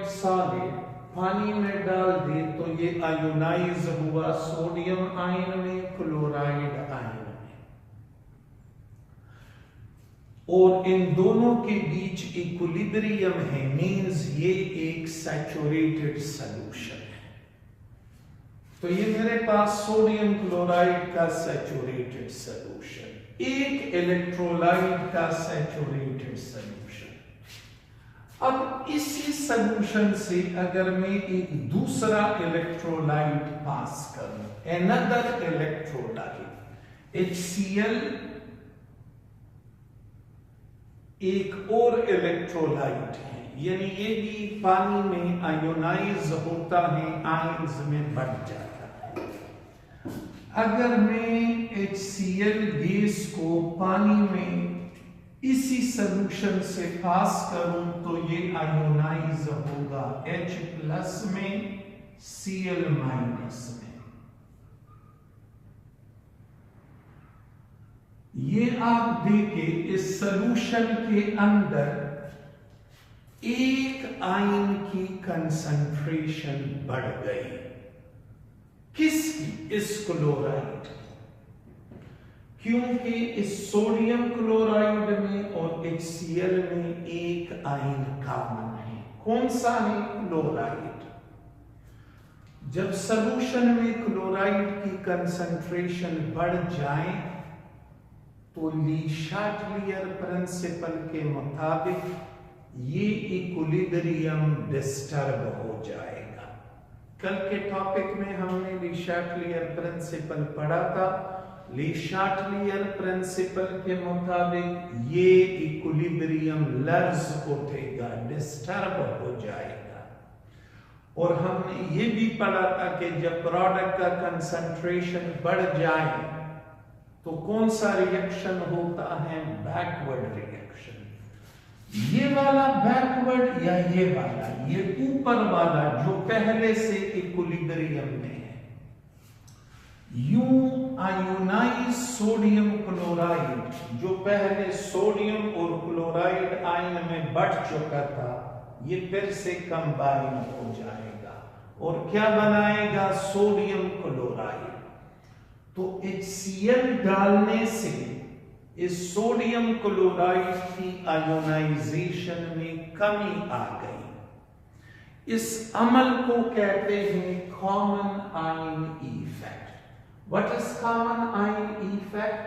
Solid पानी में डाल दे तो ये आयोनाइज हुआ सोडियम आयन में, क्लोराइड आयन में, और इन दोनों के बीच इक्विलिब्रियम है, मींस ये एक सैचुरेटेड सॉल्यूशन है। तो ये मेरे पास सोडियम क्लोराइड का सैचुरेटेड सॉल्यूशन, एक इलेक्ट्रोलाइट का सैचुरेटेड सॉल्यूशन। अब इसी सॉल्यूशन से अगर मैं एक दूसरा इलेक्ट्रोलाइट पास करूं, अनदर इलेक्ट्रोलाइट HCl, एक और इलेक्ट्रोलाइट है, यानी ये भी पानी में आयोनाइज होता है, आयंस में बढ़ जाता है। अगर मैं HCl गैस को पानी में इसी सॉल्यूशन से पास करूं तो ये आयोनाइज होगा H+ में, Cl- में। ये आप देखें इस सॉल्यूशन के अंदर एक आयन की कंसंट्रेशन बढ़ गई। किसकी? इस क्लोराइड की, क्योंकि इस सोडियम क्लोराइड में और HCl में एक आयन कॉमन है। कौन सा है? क्लोराइड। जब सॉल्यूशन में क्लोराइड की कंसंट्रेशन बढ़ जाए तो ली शाटलियर प्रिंसिपल के मुताबिक ये इक्विलिब्रियम डिस्टर्ब हो जाएगा। कल के टॉपिक में हमने ली शाटलियर प्रिंसिपल पढ़ा था। ली शाटलियर प्रिंसिपल के मुताबिक ये इक्विलिब्रियम लर्ज उठेगा, डिस्टर्ब हो जाएगा। और हमने ये भी पढ़ा था कि जब प्रोडक्ट का कंसंट्रेशन बढ़ जाए तो कौन सा रिएक्शन होता है? Backward reaction. ये वाला बैकवर्ड या ये वाला? ये ऊपर वाला जो पहले से इक्विलिब्रियम में है। यूं आयोनाइज सोडियम क्लोराइड जो पहले सोडियम और क्लोराइड आयन में बढ़ चुका था, ये फिर से कंबाइन हो जाएगा और क्या बनाएगा? Sodium chloride. तो HCl डालने से इस सोडियम क्लोराइड की आयोनाइजेशन में कमी आ गई। इस अमल को कहते हैं common ion effect. What is common ion effect?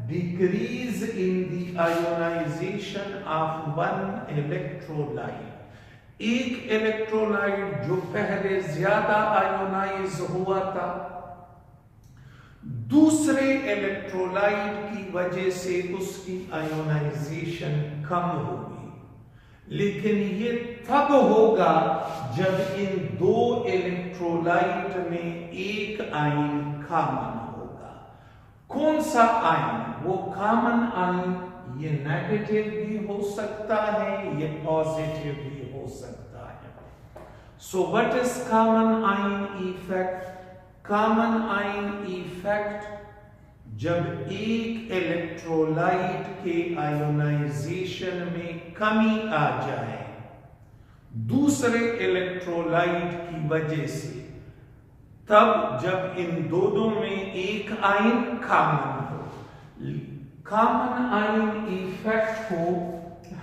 Decrease in the ionisation of one electrolyte. एक इलेक्ट्रोलाइट जो पहले ज्यादा आयोनाइज हुआ था, दूसरे इलेक्ट्रोलाइट की वजह से उसकी आयोनाइजेशन कम होगी। लेकिन ये तब होगा जब इन दो इलेक्ट्रोलाइट में एक आयन कॉमन होगा। कौन सा आयन? वो कॉमन आयन ये नेगेटिव भी हो सकता है, ये पॉजिटिव भी हो सकता है। So what is common ion effect? Common ion effect जब एक इलेक्ट्रोलाइट के आयोनाइजेशन में कमी आ जाए दूसरे इलेक्ट्रोलाइट की वजह से, तब जब इन दोनों में एक आयन कॉमन हो। कॉमन आयन इफेक्ट को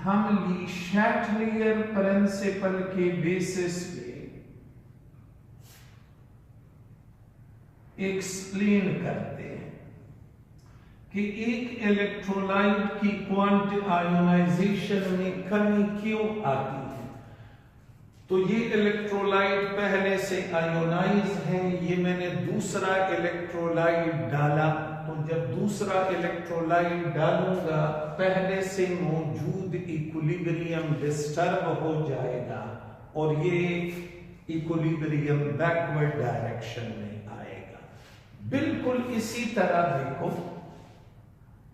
हम ली शाटलियर प्रिंसिपल के बेसिस पे एक्सप्लेन करते हैं कि एक इलेक्ट्रोलाइट की क्वांटिटी आयोनाइजेशन में कमी क्यों आती है। तो ये इलेक्ट्रोलाइट पहले से आयोनाइज है, ये मैंने दूसरा इलेक्ट्रोलाइट डाला, तो जब दूसरा इलेक्ट्रोलाइट डालूंगा पहले से मौजूद इक्विलिब्रियम डिस्टर्ब हो जाएगा और ये इक्विलिब्रियम बैकवर्ड डायरेक्शन में आएगा। बिल्कुल इसी तरह देखो,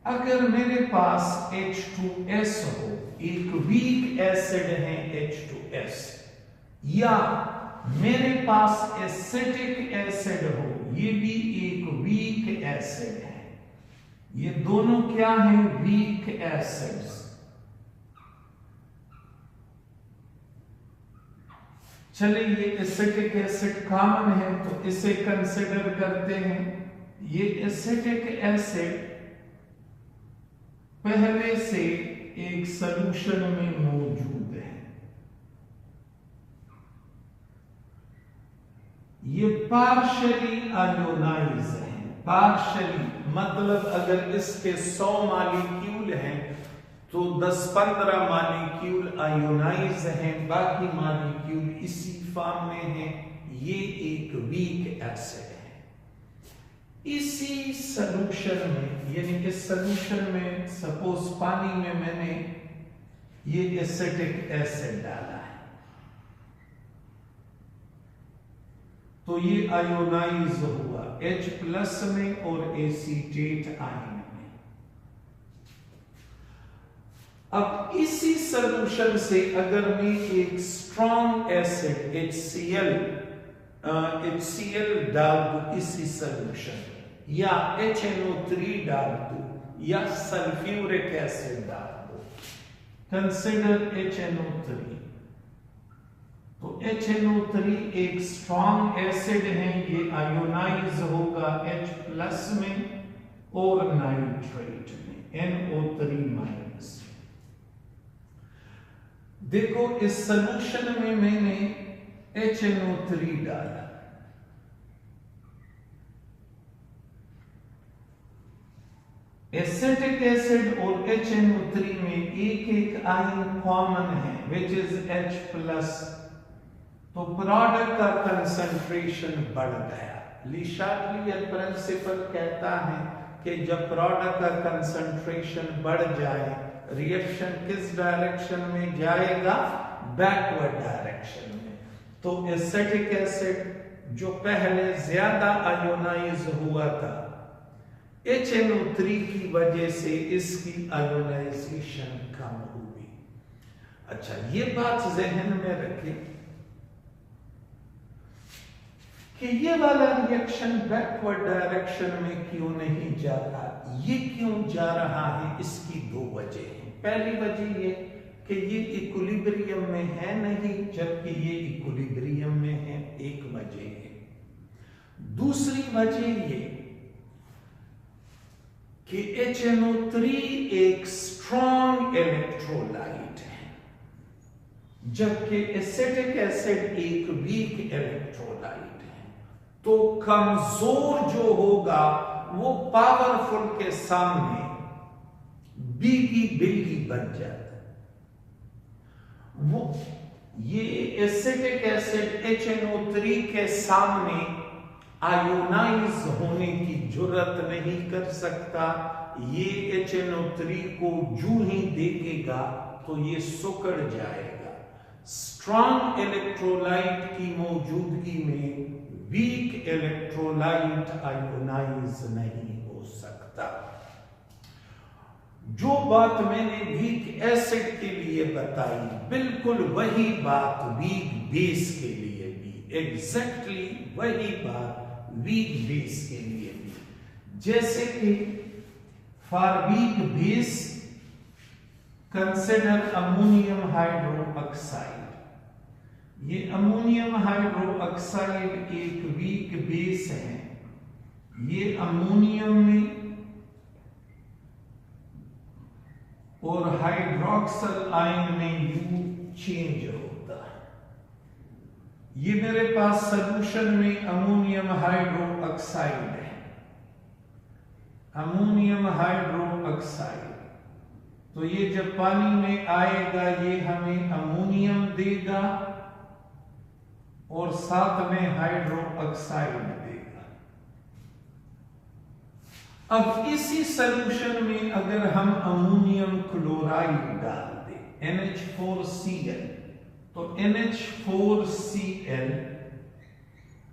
अगर मेरे पास H2S हो, एक वीक एसिड है H2S, या मेरे पास एसिटिक एसिड हो, ये भी एक वीक एसिड है। ये दोनों क्या हैं? Weak acids. चलिए ये एसिटिक एसिड कॉमन है तो इसे कंसिडर करते हैं। ये एसिटिक एसिड पहले से एक सॉल्यूशन में मौजूद है। ये पार्शियली आयोनाइज है। पार्शियली मतलब अगर इसके 100 मॉलिक्यूल हैं तो 10-15 मॉलिक्यूल आयोनाइज हैं, बाकी मॉलिक्यूल इसी फॉर्म में हैं। ये एक वीक एसिड है। इसी सॉल्यूशन में यानी इस सॉल्यूशन में सपोज पानी में मैंने ये एसिटिक एसिड डाला है तो ये आयोनाइज हुआ H+ में और एसीटेट आयन में। अब इसी सॉल्यूशन से अगर मैं एक स्ट्रॉन्ग एसिड HCl डाल दूं इसी सॉल्यूशन में, या HNO3 डाल दूं, या सल्फ्यूरिक एसिड डाल दूं, कंसिडर HNO3। तो HNO3 एक स्ट्रॉन्ग एसिड है, ये आयोनाइज होगा H+ में और नाइट्रेट में NO3-। देखो इस सॉल्यूशन में मैंने HNO3 डाला, एसिटिक एसिड और HNO3 में एक आयन कॉमन है विच इज H+। तो प्रोडक्ट का कंसंट्रेशन बढ़ गया। ली शार्टलियर प्रिंसिपल कहता है कि जब प्रोडक्ट का कंसंट्रेशन बढ़ जाए रिएक्शन किस डायरेक्शन में जाएगा? बैकवर्ड डायरेक्शन में। तो एसिटिक एसिड जो पहले ज्यादा आयोनाइज हुआ था HNO3 की वजह से इसकी आयोनाइजेशन कम हुई। अच्छा ये बात जहन में रखें कि ये वाला रिएक्शन बैकवर्ड डायरेक्शन में क्यों नहीं जाता? ये क्यों जा रहा है? इसकी 2 वजह हैं। पहली वजह ये कि ये इक्विलिब्रियम में है नहीं, जबकि ये इक्विलिब्रियम में है, एक वजह है। दूसरी वजह ये कि HNO3 एक स्ट्रॉन्ग इलेक्ट्रोलाइट है, जबकि एसिटिक एसिड एक वीक इलेक्ट्रोलाइट है। तो कमजोर जो होगा वो पावरफुल के सामने बीगी बिल्ली बन जाता है। वो ये एसिटिक एसिड HNO3 के सामने आयोनाइज होने की जुर्रत नहीं कर सकता। ये HNO3 को जू ही देखेगा तो ये सुकड़ जाएगा। स्ट्रॉन्ग इलेक्ट्रोलाइट की मौजूदगी में वीक इलेक्ट्रोलाइट आयोनाइज नहीं हो सकता। जो बात मैंने वीक एसिड के लिए बताई बिल्कुल वही बात वीक बेस के लिए भी, एग्जैक्टली वही बात वीक बेस के लिए भी। जैसे कि for weak base consider ammonium hydroxide. ये अमोनियम हाइड्रोक्साइड एक वीक बेस है। ये अमोनियम में और हाइड्रोक्सल आयन में यू चेंज होता है। ये मेरे पास सॉल्यूशन में अमोनियम हाइड्रोक्साइड है, अमोनियम हाइड्रोक्साइड। तो ये जब पानी में आएगा ये हमें अमोनियम देगा और साथ में हाइड्रोक्साइड देगा। अब इसी सॉल्यूशन में अगर हम अमोनियम क्लोराइड डाल दें NH4Cl, तो NH4Cl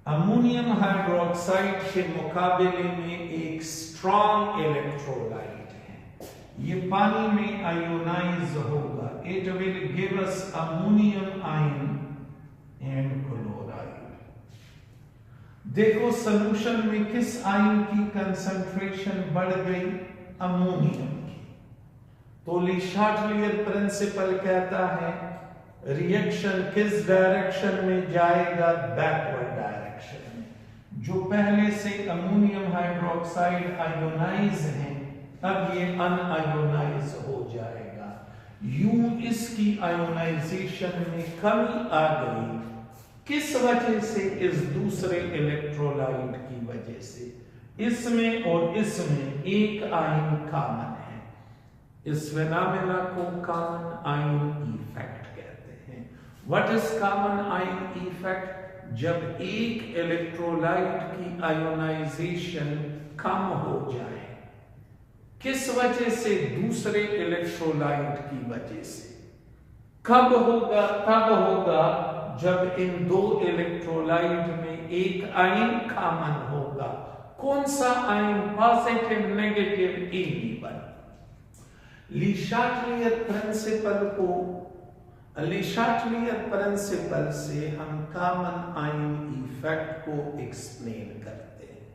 अमोनियम हाइड्रोक्साइड के मुकाबले में एक स्ट्रॉन्ग इलेक्ट्रोलाइट है। ये पानी में आयोनाइज होगा। It will give us ammonium ion and chloride. देखो सॉल्यूशन में किस आयन की कंसंट्रेशन बढ़ गई? अमोनियम की। तो ली शार्टलियर प्रिंसिपल कहता है रिएक्शन किस डायरेक्शन में जाएगा? बैकवर्ड डायरेक्शन में। जो पहले से अमोनियम हाइड्रोक्साइड आयोनाइज है, अब ये अनआयोनाइज हो जाएगा। यूं इसकी आयोनाइजेशन में कमी आ गई। किस वजह से? इस दूसरे इलेक्ट्रोलाइट की वजह से। इसमें और इसमें एक आयन कॉमन है। इस फिनोमेना को कॉमन आयन इफेक्ट कहते हैं। What is common ion effect? जब एक इलेक्ट्रोलाइट की आयोनाइजेशन कम हो जाए। किस वजह से? दूसरे इलेक्ट्रोलाइट की वजह से। कब होगा? तब होगा जब इन दो इलेक्ट्रोलाइट में एक आयन कॉमन होगा। कौन सा आयन? Positive negative AB1। ली शाटलियर प्रिंसिपल से हम कॉमन आयन इफेक्ट को एक्सप्लेन करते हैं।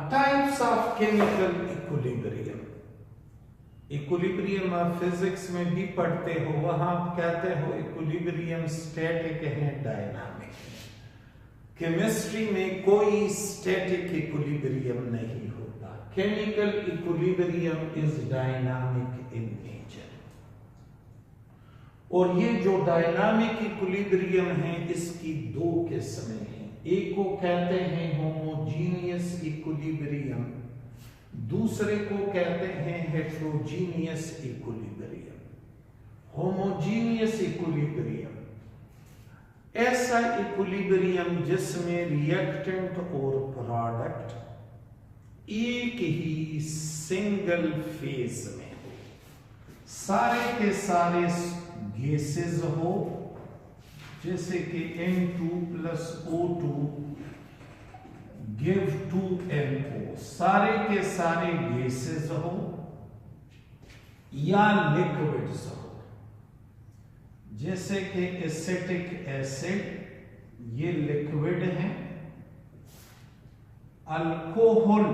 Types of chemical equilibrium. Equilibrium आप फिजिक्स में भी पढ़ते हो, वहां आप कहते हो इक्विलिब्रियम स्टैटिक है, डायनामिक है। केमिस्ट्री में कोई स्टैटिक इक्विलिब्रियम नहीं होता। Chemical equilibrium is dynamic in nature. और ये जो डायनामिक इक्विलिब्रियम है, इसकी दो किस्में हैं। एक को कहते हैं होमोजीनियस इक्विलिब्रियम, दूसरे को कहते हैं हेट्रोजीनियस इक्विलिब्रियम। होमोजीनियस इक्विलिब्रियम ऐसा इक्विलिब्रियम जिसमें रिएक्टेंट और प्रोडक्ट एक ही सिंगल फेज में हो, सारे के सारे गैसेस हो, जैसे कि N2+O2 गिव 2NO, सारे के सारे गैसेस हो या लिक्विड्स हो, जैसे कि एसिटिक एसिड ये लिक्विड है, अल्कोहल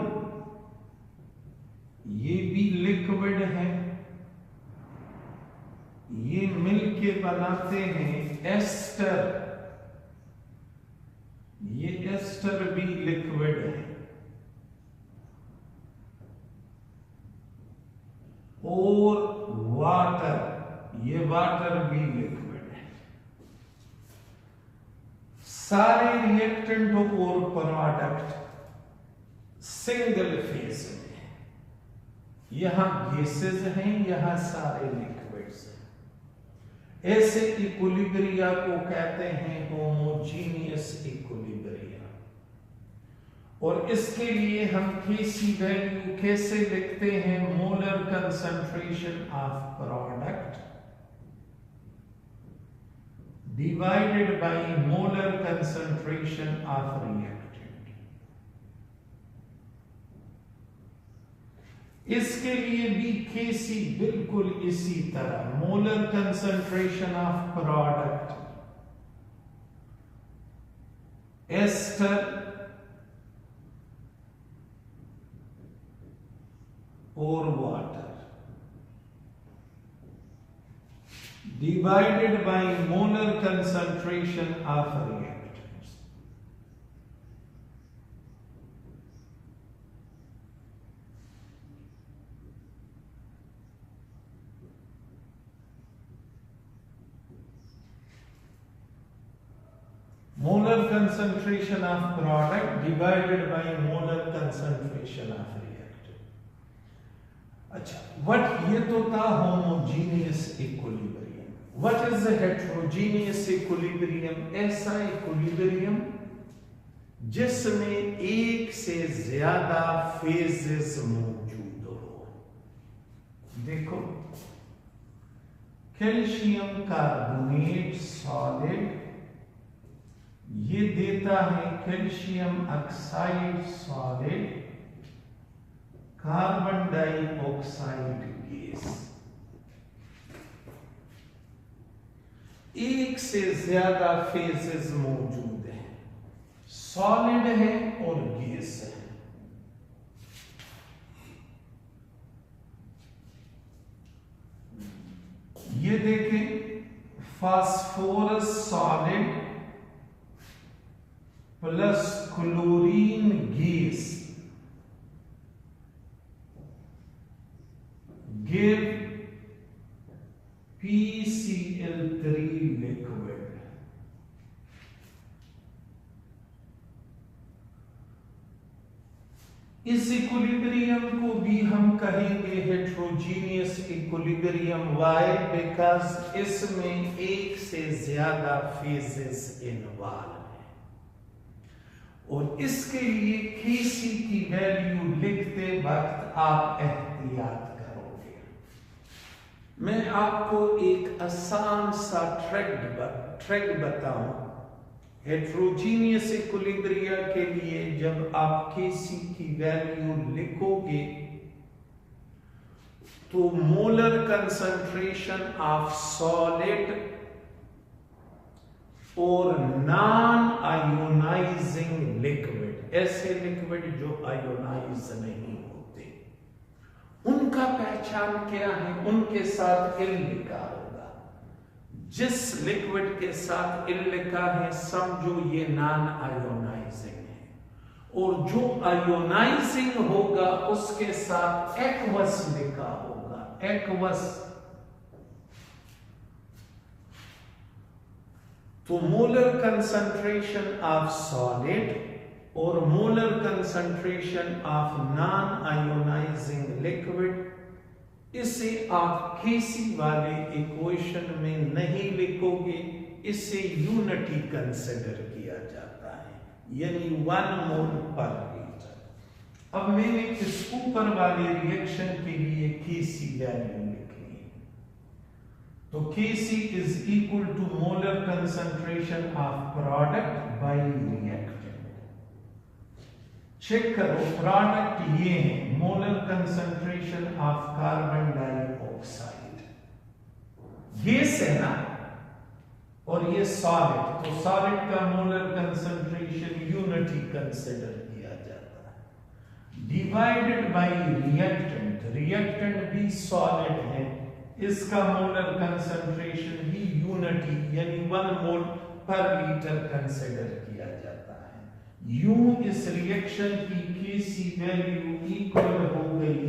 ये भी लिक्विड है, ये मिलके बनाते हैं एस्टर, ये एस्टर भी लिक्विड है, और वाटर ये वाटर भी लिक्विड है। सारे रिएक्टेंट और प्रोडक्ट सिंगल फेज में है। यहां गैसेस हैं, यहां सारे लिक्विड्स हैं। ऐसे इक्विलिब्रिया को कहते हैं होमोजीनियस इक्विलिब्रिया। और इसके लिए हम केसी वैल्यू कैसे लिखते हैं? Molar concentration of product divided by molar concentration of reactant. इसके लिए भी केसी बिल्कुल इसी तरह, molar concentration of product ester और water divided by molar concentration of reactants. molar concentration of product divided by molar concentration of reactant। अच्छा, what ये तो था homogeneous equilibrium। what is the heterogeneous equilibrium? ऐसा equilibrium जिसमें एक से ज्यादा फेजेस मौजूद हो। देखो, कैल्शियम कार्बोनेट सॉलिड ये देता है calcium oxide solid, carbon dioxide gas. एक से ज्यादा फेजेस मौजूद हैं, सॉलिड है और गैस है। ये देखें, phosphorus solid plus chlorine gas give PCl3 liquid. इस इक्विलिब्रियम को भी हम कहेंगे हेट्रोजीनियस इक्विलिब्रियम। वाई? बिकॉज इसमें एक से ज्यादा फेजेस इन्वॉल्व है, और इसके लिए Kc की वैल्यू लिखते वक्त आप एहतियात करोगे। मैं आपको एक आसान सा ट्रिक बताऊं। हेट्रोजीनियस इक्विलिब्रिया के लिए जब आप Kc की वैल्यू लिखोगे तो मोलर कंसंट्रेशन ऑफ सॉलिड और नॉन आयोनाइजिंग लिक्विड, ऐसे लिक्विड जो आयोनाइज नहीं होते, उनका पहचान क्या है? उनके साथ इल लिखा होगा। जिस लिक्विड के साथ इल लिखा है समझो ये नॉन आयोनाइजिंग है, और जो आयोनाइजिंग होगा उसके साथ एक्वस लिखा होगा। एक्वस। तो मोलर कंसंट्रेशन ऑफ सॉलिड और molar concentration of non ionising liquid, इसे आप Kc वाले इक्वेशन में नहीं लिखोगे, इसे यूनिटी कंसिडर किया जाता है, यानी 1 मोल पर लीटर। अब मैंने इस ऊपर वाले रिएक्शन के लिए Kc वैल्यू लिखी है, तो Kc is equal to molar concentration of product by reactant. Check करो, प्रोडक्ट ये है molar concentration of carbon dioxide, gas है ना, और ये सॉलिड, तो सॉलिड का मोलर कंसंट्रेशन यूनिटी कंसिडर किया जाता है, डिवाइडेड बाय रिएक्टेंट। रिएक्टेंट भी सॉलिड है, इसका मोलर कंसंट्रेशन भी यूनिटी यानी 1 मोल पर लीटर कंसिडर किया जाता है। यूं इस रिएक्शन की Kc वैल्यू इक्वल हो गई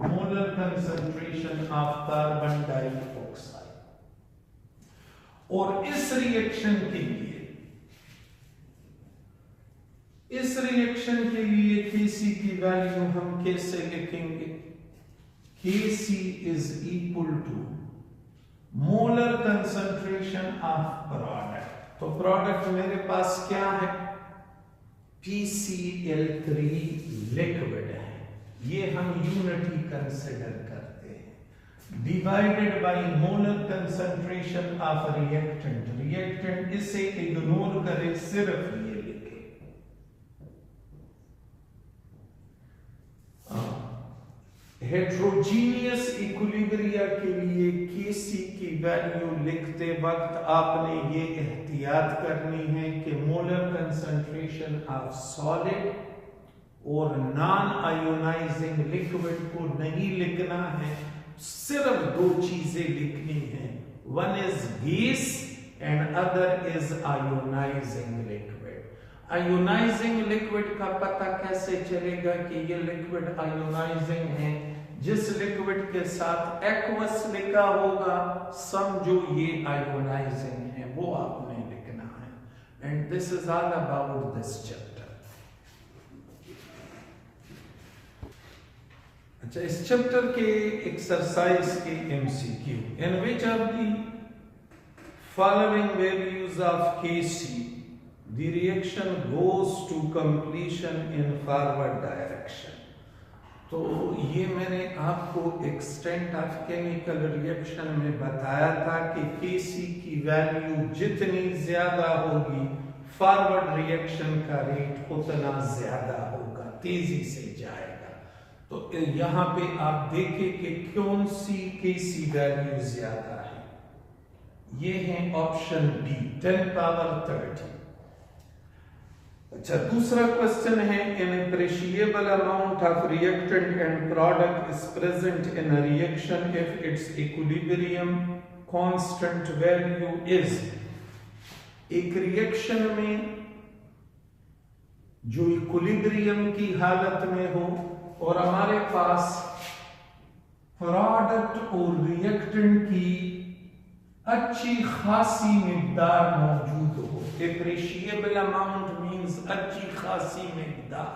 molar concentration of carbon dioxide. और इस रिएक्शन के लिए Kc की वैल्यू हम कैसे लिखेंगे? Kc is equal to molar concentration of product. तो प्रोडक्ट मेरे पास क्या है? PCl3 लिक्विड है, ये हम यूनिटी कंसिडर करते हैं, divided by molar concentration of reactant. Reactant इसे इग्नोर करें, सिर्फ ये लिखे। हेट्रोजीनियस इक्विलिब्रिया के लिए Kc की वैल्यू लिखते वक्त आपने ये एहतियात करनी है कि मोलर कंसंट्रेशन ऑफ सॉलिड और नॉन आयोनाइजिंग लिक्विड को नहीं लिखना है, सिर्फ 2 चीजें लिखनी है, one is gas and other is ionising liquid. Ionising liquid का पता कैसे चलेगा कि ये लिक्विड आयोनाइजिंग है? जिस लिक्विड के साथ एक्वस लिखा होगा समझो ये आयोनाइजिंग है, वो आपने लिखना है। And this is all about this chapter. अच्छा, इस चैप्टर के एक्सरसाइज के MCQ, in which of the following values of Kc the reaction goes to completion in forward direction। तो ये मैंने आपको एक्सटेंट ऑफ केमिकल रिएक्शन में बताया था कि Kc की वैल्यू जितनी ज्यादा होगी फॉरवर्ड रिएक्शन का रेट उतना ज्यादा होगा, तेजी से जाएगा। तो यहां पे आप देखें कि कौन सी Kc वैल्यू ज्यादा है, ये है ऑप्शन डी 10 पावर 30। अच्छा, दूसरा क्वेश्चन है, an appreciable amount of reactant and product is present in a reaction if its equilibrium constant value is. एक रिएक्शन में जो इक्विलिब्रियम की हालत में हो और हमारे पास प्रोडक्ट और रिएक्टेंट की अच्छी खासी मिकदार मौजूद हो। एप्रिशिएबल अमाउंट मींस अच्छी खासी मिकदार,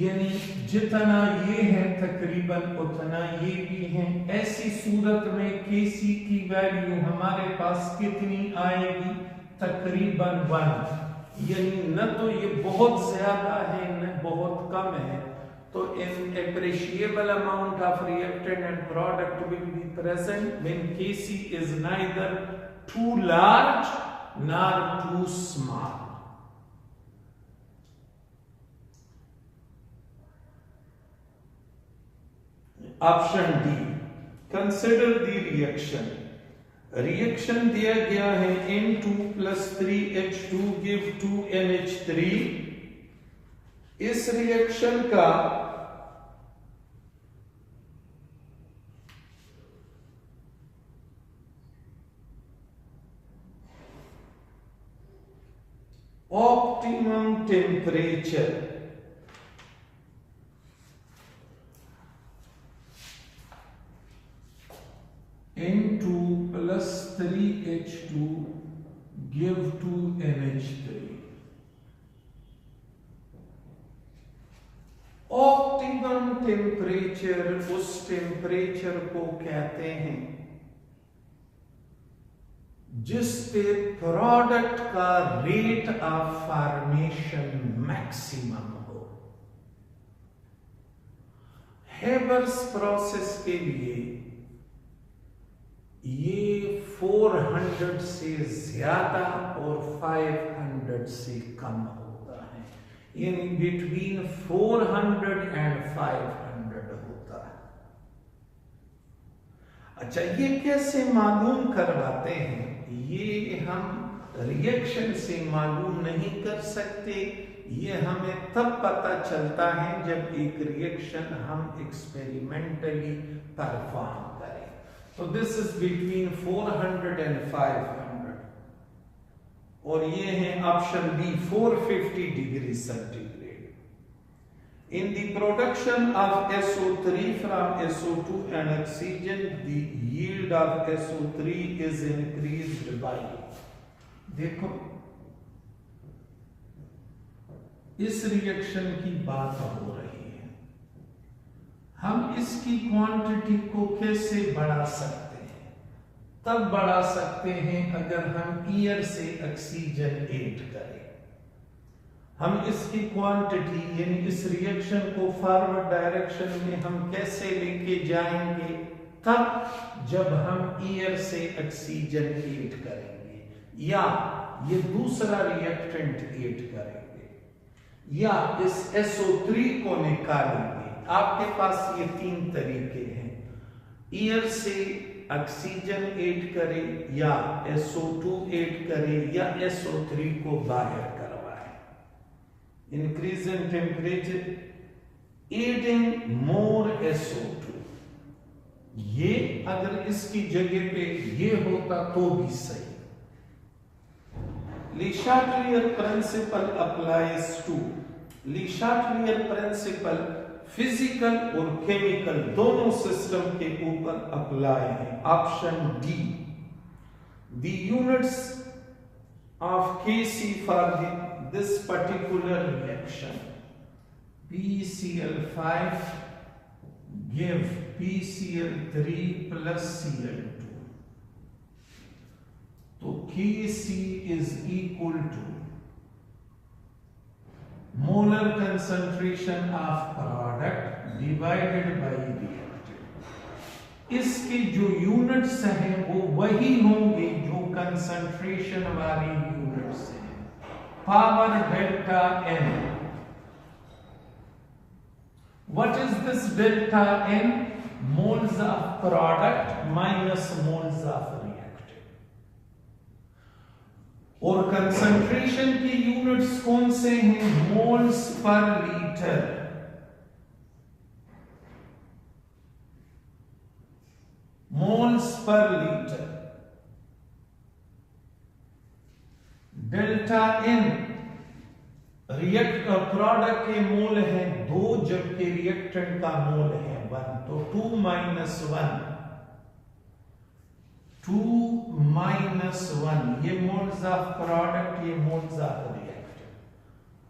यानी जितना ये है तकरीबन उतना ये भी है। ऐसी सूरत में केसी की वैल्यू हमारे पास कितनी आएगी? तकरीबन 1, यानी न तो ये बहुत ज्यादा है न बहुत कम है। तो in appreciable amount of reactant and product will be present when Kc is neither too large nor too small. Option D. Consider the reaction. Reaction दिया गया है N2 plus 3H2 give 2NH3। इस रिएक्शन का optimum temperature N2 plus 3H2 give 2NH3। Optimum temperature उस temperature को कहते हैं जिस पे प्रोडक्ट का रेट ऑफ फॉर्मेशन मैक्सिमम हो। हेबर्स प्रोसेस के लिए ये 400 से ज्यादा और 500 से कम होता है, यानी बिटवीन 400 एंड 500 होता है। अच्छा, ये कैसे मालूम करवाते हैं? ये हम रिएक्शन से मालूम नहीं कर सकते, ये हमें तब पता चलता है जब एक रिएक्शन हम एक्सपेरिमेंटली परफॉर्म करें। तो दिस इज बिटवीन 400 एंड 500 और ये है option B 450 degree centigrade. In the production of SO3 from SO2 and oxygen, the yield of SO3 is increased by। देखो, इस रिएक्शन की बात हो रही है, हम इसकी क्वांटिटी को कैसे बढ़ा सकते हैं? तब बढ़ा सकते हैं अगर हम ईयर से ऑक्सीजन ऐड करें। हम इसकी क्वांटिटी यानी इस रिएक्शन को फॉरवर्ड डायरेक्शन में हम कैसे लेके जाएंगे? तब जब हम ईयर से ऑक्सीजन ऐड करेंगे या ये दूसरा रिएक्टेंट ऐड करेंगे या इस SO3 को निकालेंगे। आपके पास ये 3 तरीके हैं, ईयर से ऑक्सीजन ऐड करें या SO2 ऐड करें या SO3 को बाहर करवाएं। Increase in temperature, adding more SO2। ये अगर इसकी जगह पे ये होता तो भी सही। Le Chatelier principle applies to। Le Chatelier principle physical और केमिकल दोनों सिस्टम के ऊपर अप्लाई है। Option D. The units of Kc for this particular reaction, PCl5 give PCl3 plus Cl2, तो Kc is equal to molar concentration of product divided by reactant। इसके जो units हैं वो वही होंगे जो कंसंट्रेशन वाली यूनिट्स हैं। Power delta N। What is this delta N? Moles of product minus moles of reactant। और कंसंट्रेशन की यूनिट्स कौन से हैं? Moles per litre. moles per liter. Delta n product के मोल है 2 जबकि रिएक्टेंट का मोल है 1, तो 2 - 1 ये मोल्स ऑफ प्रोडक्ट, ये मोल्स ऑफ रिएक्टेंट,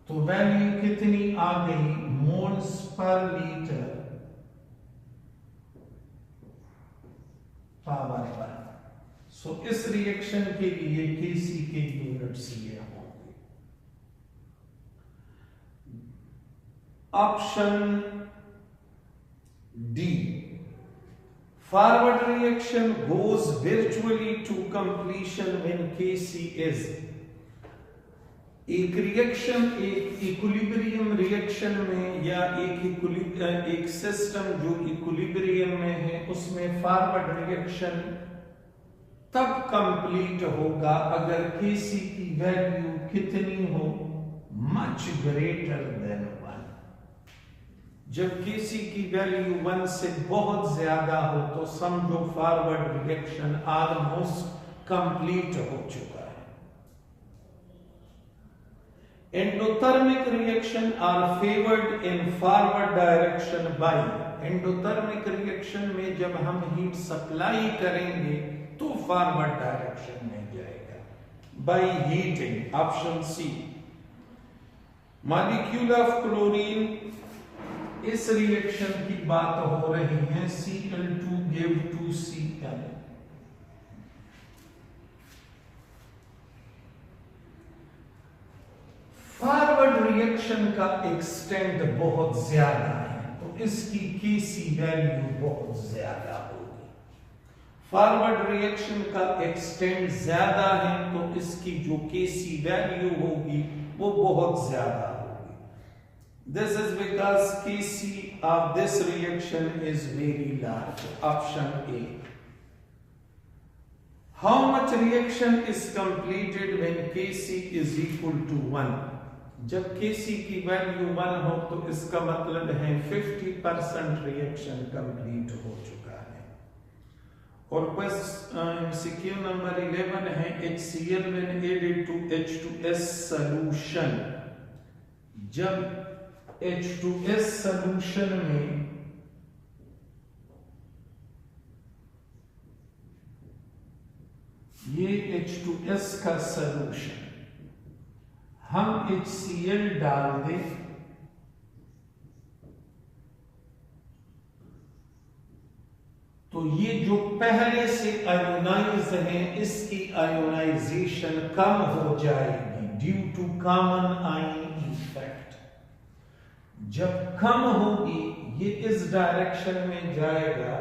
तो वैल्यू कितनी आ गई? Moles per litre power 1। सो इस रिएक्शन के लिए केसी के यूनिट्स ये होंगे। Option D, forward reaction goes virtually to completion when Kc is, एक रिएक्शन एक इक्विलिब्रियम रिएक्शन में या एक सिस्टम जो इक्विलिब्रियम में है उसमें फॉरवर्ड रिएक्शन तब कंप्लीट होगा अगर Kc की वैल्यू कितनी हो? Much greater than 1। जब Kc की वैल्यू 1 से बहुत ज्यादा हो तो समझो फॉरवर्ड रिएक्शन ऑलमोस्ट कंप्लीट हो चुका है। Endothermic reaction are favoured in forward direction by, endothermic reaction में जब हम हीट सप्लाई करेंगे तो फॉरवर्ड डायरेक्शन में जाएगा by heating. Option C, molecule of chlorine, इस रिएक्शन की बात हो रही है, Cl2 give to Cl। Forward reaction का एक्सटेंट बहुत ज्यादा है तो इसकी Kc वैल्यू बहुत ज्यादा होगी। फॉरवर्ड रिएक्शन का एक्सटेंट ज्यादा है तो इसकी जो Kc वैल्यू होगी वो बहुत ज्यादा होगी। This is because Kc of this reaction is very large. Option A. How much reaction is completed when Kc is equal to 1? जब Kc की वैल्यू 1 हो तो इसका मतलब है 50% रिएक्शन कंप्लीट हो चुका है। और बस MCQ नंबर 11 है, HCl when added to H2S solution, जब H2S सॉल्यूशन में ये H2S का सॉल्यूशन हम HCl डाल दें तो ये जो पहले से आयोनाइज है इसकी आयोनाइजेशन कम हो जाएगी due to common ion effect. जब कम होगी ये इस डायरेक्शन में जाएगा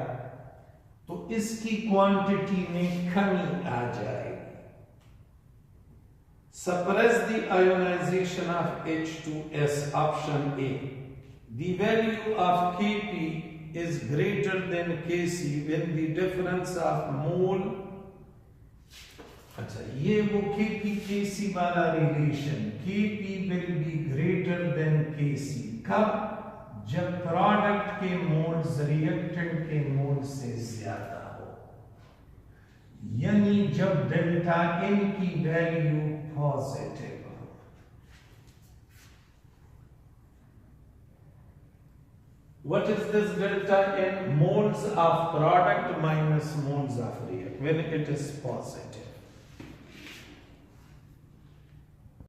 तो इसकी क्वांटिटी में कमी आ जाएगी। Suppress the ionisation of H2S। Option A, the value of Kp is greater than Kc when the difference of mole, अच्छा ये वो Kp Kc वाला relation, Kp will be greater than Kc कब? जब प्रोडक्ट के मोल्स रिएक्टेंट के मोल से ज्यादा हो, यानी जब डेल्टा n की वैल्यू पॉजिटिव हो। What is this delta n? Moles of product minus moles of reactant when it is positive.